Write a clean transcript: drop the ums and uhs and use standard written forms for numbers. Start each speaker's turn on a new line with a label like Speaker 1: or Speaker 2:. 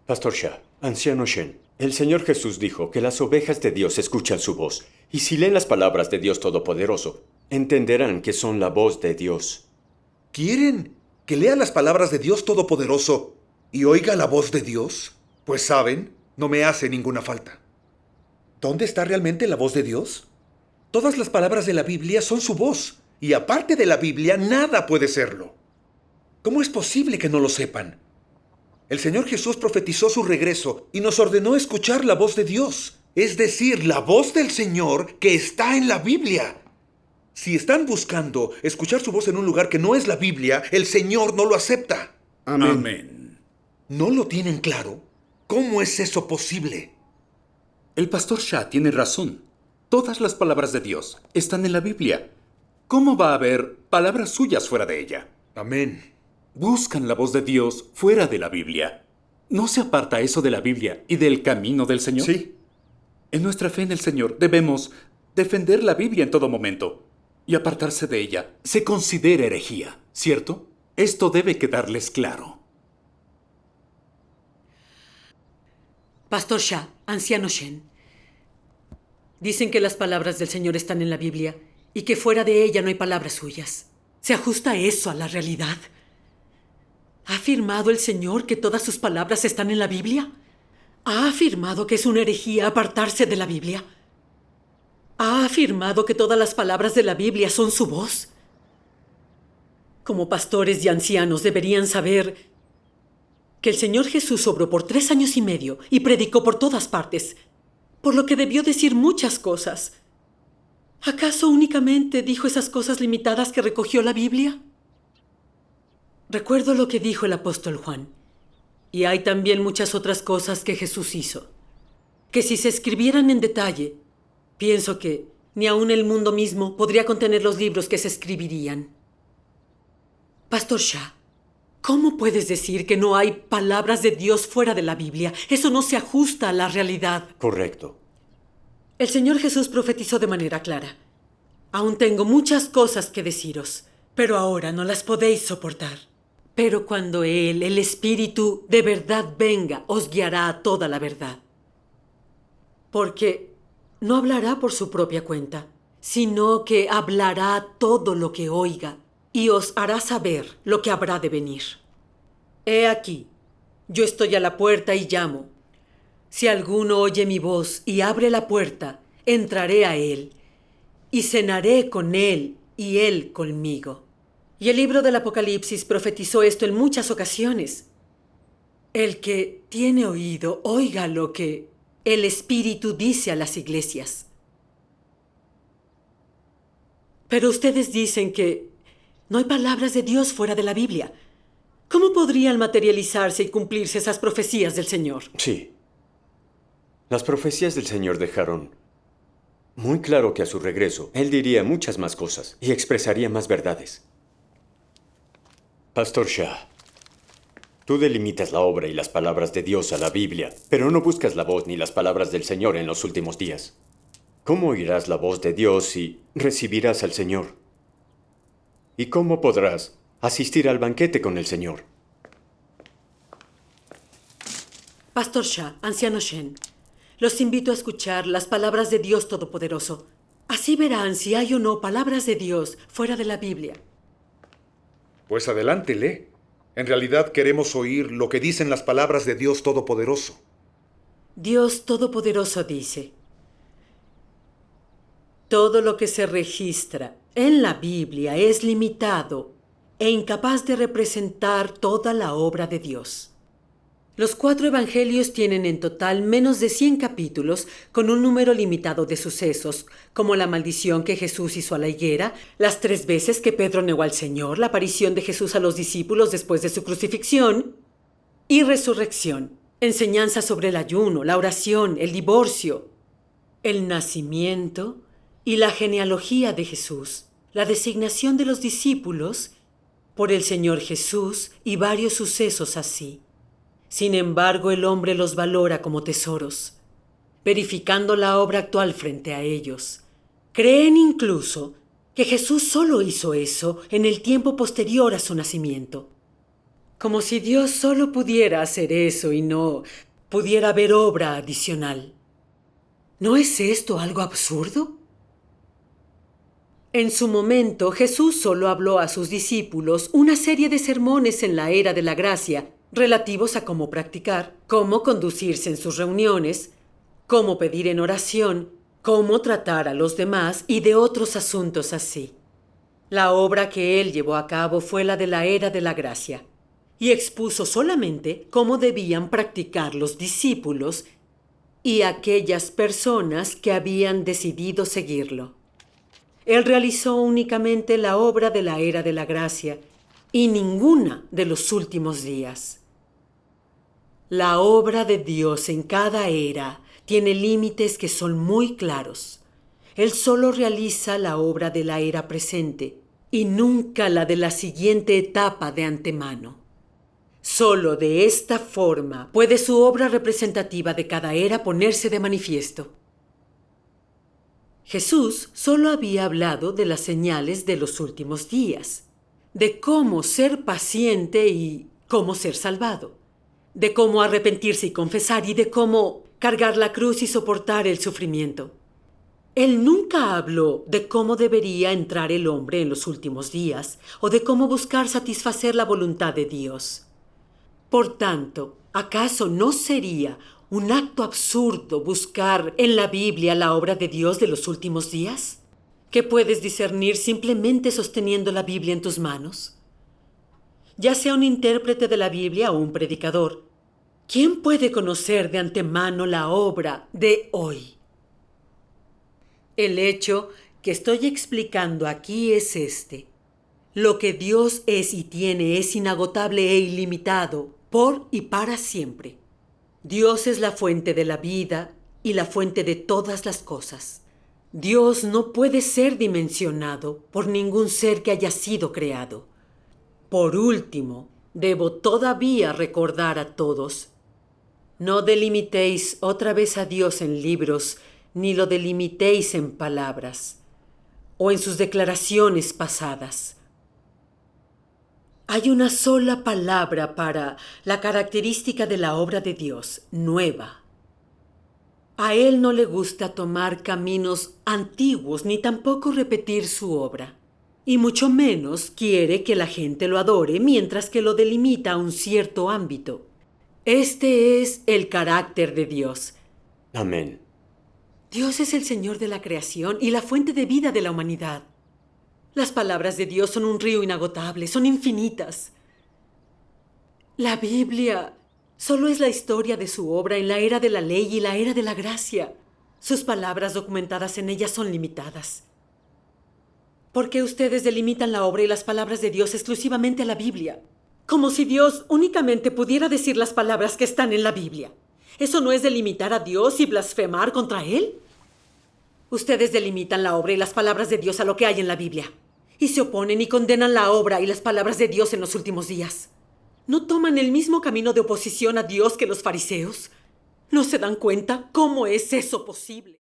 Speaker 1: Pastor Shah, anciano Shen, el Señor Jesús dijo que las ovejas de Dios escuchan su voz, y si leen las palabras de Dios Todopoderoso, entenderán que son la voz de Dios.
Speaker 2: ¿Quieren que lea las palabras de Dios Todopoderoso y oiga la voz de Dios? Pues saben, no me hace ninguna falta. ¿Dónde está realmente la voz de Dios? Todas las palabras de la Biblia son su voz, y aparte de la Biblia, nada puede serlo. ¿Cómo es posible que no lo sepan? El Señor Jesús profetizó su regreso y nos ordenó escuchar la voz de Dios, es decir, la voz del Señor que está en la Biblia. Si están buscando escuchar su voz en un lugar que no es la Biblia, el Señor no lo acepta.
Speaker 3: Amén.
Speaker 4: Amén.
Speaker 2: ¿No lo tienen claro? ¿Cómo es eso posible?
Speaker 4: El pastor Shah tiene razón. Todas las palabras de Dios están en la Biblia. ¿Cómo va a haber palabras suyas fuera de ella?
Speaker 2: Amén.
Speaker 4: Buscan la voz de Dios fuera de la Biblia. ¿No se aparta eso de la Biblia y del camino del Señor?
Speaker 2: Sí.
Speaker 4: En nuestra fe en el Señor debemos defender la Biblia en todo momento. Y apartarse de ella se considera herejía, ¿cierto? Esto debe quedarles claro.
Speaker 5: Pastor Shah, anciano Shen. Dicen que las palabras del Señor están en la Biblia y que fuera de ella no hay palabras suyas. ¿Se ajusta eso a la realidad? ¿Ha afirmado el Señor que todas sus palabras están en la Biblia? ¿Ha afirmado que es una herejía apartarse de la Biblia? ¿Ha afirmado que todas las palabras de la Biblia son su voz? Como pastores y ancianos deberían saber que el Señor Jesús obró por 3 años y medio y predicó por todas partes, por lo que debió decir muchas cosas. ¿Acaso únicamente dijo esas cosas limitadas que recogió la Biblia? Recuerdo lo que dijo el apóstol Juan, y hay también muchas otras cosas que Jesús hizo, que si se escribieran en detalle, pienso que ni aun el mundo mismo podría contener los libros que se escribirían. Pastor Shah, ¿cómo puedes decir que no hay palabras de Dios fuera de la Biblia? Eso no se ajusta a la realidad.
Speaker 1: Correcto.
Speaker 5: El Señor Jesús profetizó de manera clara. Aún tengo muchas cosas que deciros, pero ahora no las podéis soportar. Pero cuando Él, el Espíritu, de verdad venga, os guiará a toda la verdad. Porque no hablará por su propia cuenta, sino que hablará todo lo que oiga y os hará saber lo que habrá de venir. He aquí, yo estoy a la puerta y llamo. Si alguno oye mi voz y abre la puerta, entraré a él y cenaré con él y él conmigo. Y el libro del Apocalipsis profetizó esto en muchas ocasiones. El que tiene oído, oiga lo que el Espíritu dice a las iglesias. Pero ustedes dicen que no hay palabras de Dios fuera de la Biblia. ¿Cómo podrían materializarse y cumplirse esas profecías del Señor?
Speaker 1: Sí. Las profecías del Señor dejaron muy claro que a su regreso, Él diría muchas más cosas y expresaría más verdades. Pastor Shah, tú delimitas la obra y las palabras de Dios a la Biblia, pero no buscas la voz ni las palabras del Señor en los últimos días. ¿Cómo oirás la voz de Dios si recibirás al Señor? ¿Y cómo podrás asistir al banquete con el Señor?
Speaker 5: Pastor Shah, anciano Shen, los invito a escuchar las palabras de Dios Todopoderoso. Así verán si hay o no palabras de Dios fuera de la Biblia.
Speaker 2: Pues adelante, lee. En realidad queremos oír lo que dicen las palabras de Dios Todopoderoso.
Speaker 5: Dios Todopoderoso dice: todo lo que se registra en la Biblia es limitado e incapaz de representar toda la obra de Dios. Los 4 evangelios tienen en total menos de 100 capítulos con un número limitado de sucesos, como la maldición que Jesús hizo a la higuera, las 3 veces que Pedro negó al Señor, la aparición de Jesús a los discípulos después de su crucifixión y resurrección, enseñanza sobre el ayuno, la oración, el divorcio, el nacimiento y la genealogía de Jesús, la designación de los discípulos por el Señor Jesús y varios sucesos así. Sin embargo, el hombre los valora como tesoros, verificando la obra actual frente a ellos. Creen incluso que Jesús solo hizo eso en el tiempo posterior a su nacimiento. Como si Dios solo pudiera hacer eso y no pudiera haber obra adicional. ¿No es esto algo absurdo? En su momento, Jesús solo habló a sus discípulos una serie de sermones en la era de la gracia, relativos a cómo practicar, cómo conducirse en sus reuniones, cómo pedir en oración, cómo tratar a los demás y de otros asuntos así. La obra que él llevó a cabo fue la de la era de la gracia, y expuso solamente cómo debían practicar los discípulos y aquellas personas que habían decidido seguirlo. Él realizó únicamente la obra de la era de la gracia y ninguna de los últimos días. La obra de Dios en cada era tiene límites que son muy claros. Él solo realiza la obra de la era presente y nunca la de la siguiente etapa de antemano. Solo de esta forma puede su obra representativa de cada era ponerse de manifiesto. Jesús solo había hablado de las señales de los últimos días, de cómo ser paciente y cómo ser salvado, de cómo arrepentirse y confesar y de cómo cargar la cruz y soportar el sufrimiento. Él nunca habló de cómo debería entrar el hombre en los últimos días o de cómo buscar satisfacer la voluntad de Dios. Por tanto, ¿acaso no sería un acto absurdo buscar en la Biblia la obra de Dios de los últimos días? ¿Qué puedes discernir simplemente sosteniendo la Biblia en tus manos? Ya sea un intérprete de la Biblia o un predicador, ¿quién puede conocer de antemano la obra de hoy? El hecho que estoy explicando aquí es este. Lo que Dios es y tiene es inagotable e ilimitado, por y para siempre. Dios es la fuente de la vida y la fuente de todas las cosas. Dios no puede ser dimensionado por ningún ser que haya sido creado. Por último, debo todavía recordar a todos: no delimitéis otra vez a Dios en libros, ni lo delimitéis en palabras, o en sus declaraciones pasadas. Hay una sola palabra para la característica de la obra de Dios: nueva. A Él no le gusta tomar caminos antiguos ni tampoco repetir su obra. Y mucho menos quiere que la gente lo adore mientras que lo delimita a un cierto ámbito. Este es el carácter de Dios.
Speaker 1: Amén.
Speaker 5: Dios es el Señor de la creación y la fuente de vida de la humanidad. Las palabras de Dios son un río inagotable, son infinitas. La Biblia solo es la historia de su obra en la era de la ley y la era de la gracia. Sus palabras documentadas en ella son limitadas. ¿Por qué ustedes delimitan la obra y las palabras de Dios exclusivamente a la Biblia? Como si Dios únicamente pudiera decir las palabras que están en la Biblia. ¿Eso no es delimitar a Dios y blasfemar contra Él? Ustedes delimitan la obra y las palabras de Dios a lo que hay en la Biblia. Y se oponen y condenan la obra y las palabras de Dios en los últimos días. ¿No toman el mismo camino de oposición a Dios que los fariseos? ¿No se dan cuenta cómo es eso posible?